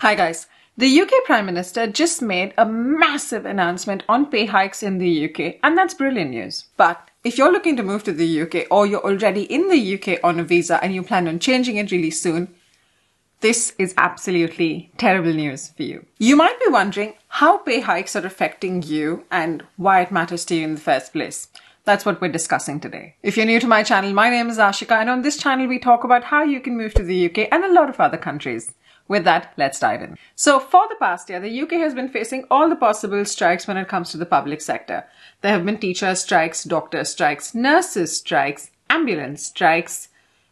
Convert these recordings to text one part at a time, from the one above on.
Hi guys. The UK Prime Minister just made a massive announcement on pay hikes in the UK, and that's brilliant news. But if you're looking to move to the UK or you're already in the UK on a visa and you plan on changing it really soon, this is absolutely terrible news for you. You might be wondering how pay hikes are affecting you and why it matters to you in the first place. That's what we're discussing today. If you're new to my channel, my name is Ashika, and on this channel we talk about how you can move to the UK and a lot of other countries. With that, let's dive in. So for the past year, the UK has been facing all the possible strikes when it comes to the public sector. There have been teacher strikes, doctor strikes, nurses strikes, ambulance strikes,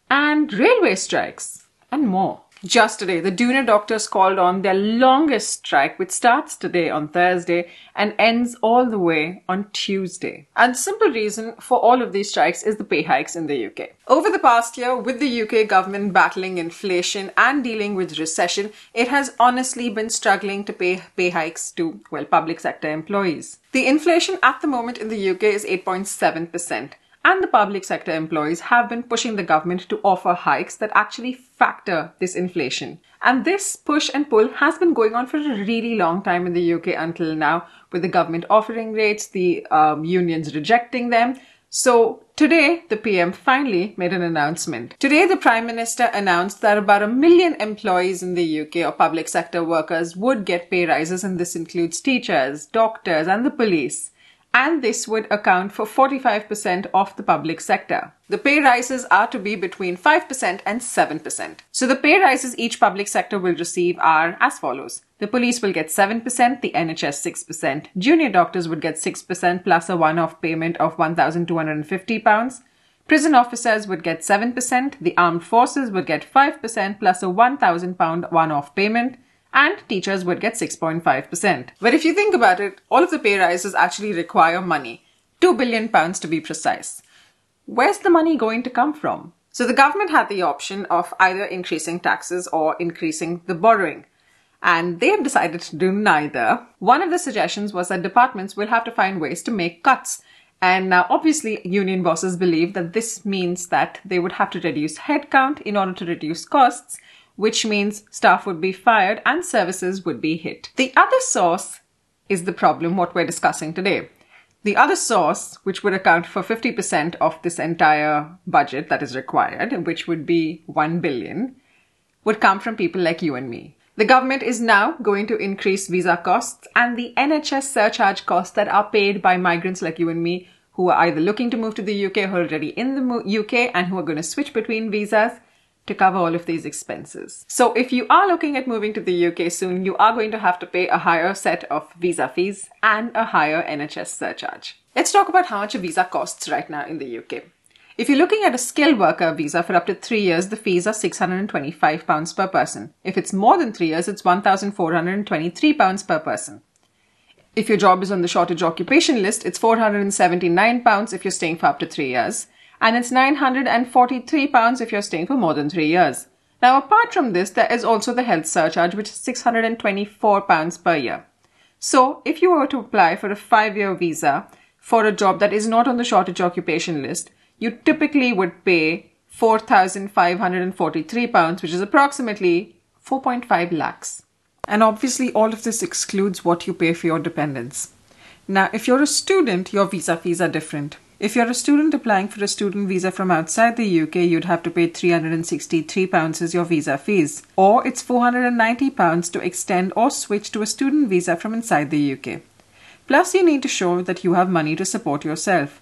and railway strikes, and more. Just today, the junior doctors called on their longest strike, which starts today on Thursday and ends all the way on Tuesday. And the simple reason for all of these strikes is the pay hikes in the UK. Over the past year, with the UK government battling inflation and dealing with recession, it has honestly been struggling to pay hikes to, public sector employees. The inflation at the moment in the UK is 8.7%. And the public sector employees have been pushing the government to offer hikes that actually factor this inflation. And this push and pull has been going on for a really long time in the UK until now, with the government offering rates, the unions rejecting them. So today, the PM finally made an announcement. Today, the Prime Minister announced that about 1 million employees in the UK or public sector workers would get pay rises, and this includes teachers, doctors, and the police. And this would account for 45% of the public sector. The pay rises are to be between 5% and 7%. So the pay rises each public sector will receive are as follows. The police will get 7%, the NHS 6%, junior doctors would get 6% plus a one-off payment of £1,250. Prison officers would get 7%, the armed forces would get 5% plus a £1,000 one-off payment, and teachers would get 6.5%. But if you think about it, all of the pay rises actually require money. £2 billion to be precise. Where's the money going to come from? So the government had the option of either increasing taxes or increasing the borrowing. And they have decided to do neither. One of the suggestions was that departments will have to find ways to make cuts. And now obviously union bosses believe that this means that they would have to reduce headcount in order to reduce costs, which means staff would be fired and services would be hit. The other source is the problem, what we're discussing today. The other source, which would account for 50% of this entire budget that is required, which would be 1 billion, would come from people like you and me. The government is now going to increase visa costs and the NHS surcharge costs that are paid by migrants like you and me who are either looking to move to the UK, who are already in the UK, and who are going to switch between visas to cover all of these expenses. So if you are looking at moving to the UK soon, you are going to have to pay a higher set of visa fees and a higher NHS surcharge. Let's talk about how much a visa costs right now in the UK. If you're looking at a skilled worker visa for up to 3 years, the fees are £625 per person. If it's more than 3 years, it's £1,423 per person. If your job is on the shortage occupation list, it's £479 if you're staying for up to 3 years. And it's £943 if you're staying for more than 3 years. Now, apart from this, there is also the health surcharge, which is £624 per year. So, if you were to apply for a 5-year visa for a job that is not on the shortage occupation list, you typically would pay £4,543, which is approximately 4.5 lakhs. And obviously, all of this excludes what you pay for your dependents. Now, if you're a student, your visa fees are different. If you're a student applying for a student visa from outside the UK, you'd have to pay £363 as your visa fees. Or it's £490 to extend or switch to a student visa from inside the UK. Plus, you need to show that you have money to support yourself,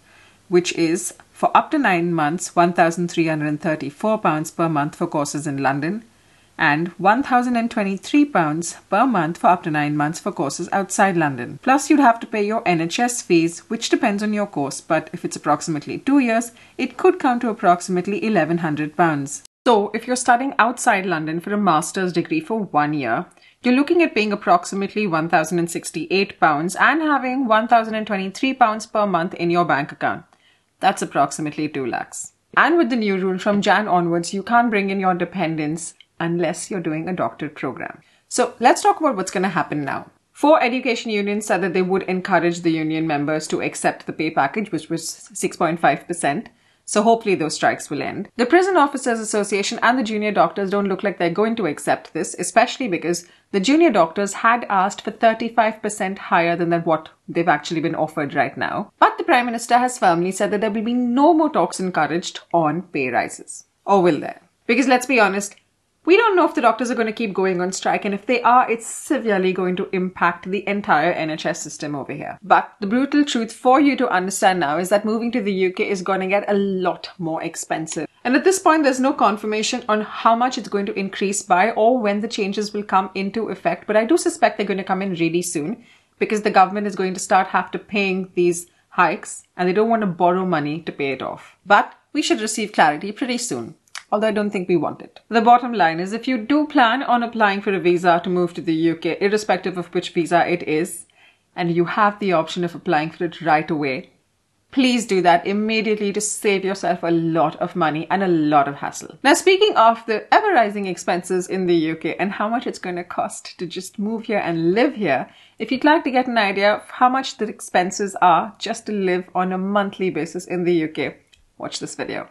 which is, for up to 9 months, £1,334 per month for courses in London, and £1,023 per month for up to 9 months for courses outside London. Plus, you'd have to pay your NHS fees, which depends on your course, but if it's approximately 2 years, it could come to approximately £1,100. So, if you're studying outside London for a master's degree for 1 year, you're looking at paying approximately £1,068 and having £1,023 per month in your bank account. That's approximately 2 lakhs. And with the new rule from Jan onwards, you can't bring in your dependents unless you're doing a doctorate program. So let's talk about what's going to happen now. 4 education unions said that they would encourage the union members to accept the pay package, which was 6.5%. So hopefully those strikes will end. The Prison Officers Association and the junior doctors don't look like they're going to accept this, especially because the junior doctors had asked for 35% higher than what they've actually been offered right now. But the Prime Minister has firmly said that there will be no more talks encouraged on pay rises. Or will there? Because let's be honest, we don't know if the doctors are going to keep going on strike, and if they are, it's severely going to impact the entire NHS system over here. But the brutal truth for you to understand now is that moving to the UK is going to get a lot more expensive. And at this point, there's no confirmation on how much it's going to increase by or when the changes will come into effect. But I do suspect they're going to come in really soon because the government is going to start paying these hikes and they don't want to borrow money to pay it off. But we should receive clarity pretty soon. Although I don't think we want it. The bottom line is, if you do plan on applying for a visa to move to the UK, irrespective of which visa it is, and you have the option of applying for it right away, please do that immediately to save yourself a lot of money and a lot of hassle. Now, speaking of the ever-rising expenses in the UK and how much it's going to cost to just move here and live here, if you'd like to get an idea of how much the expenses are just to live on a monthly basis in the UK, watch this video.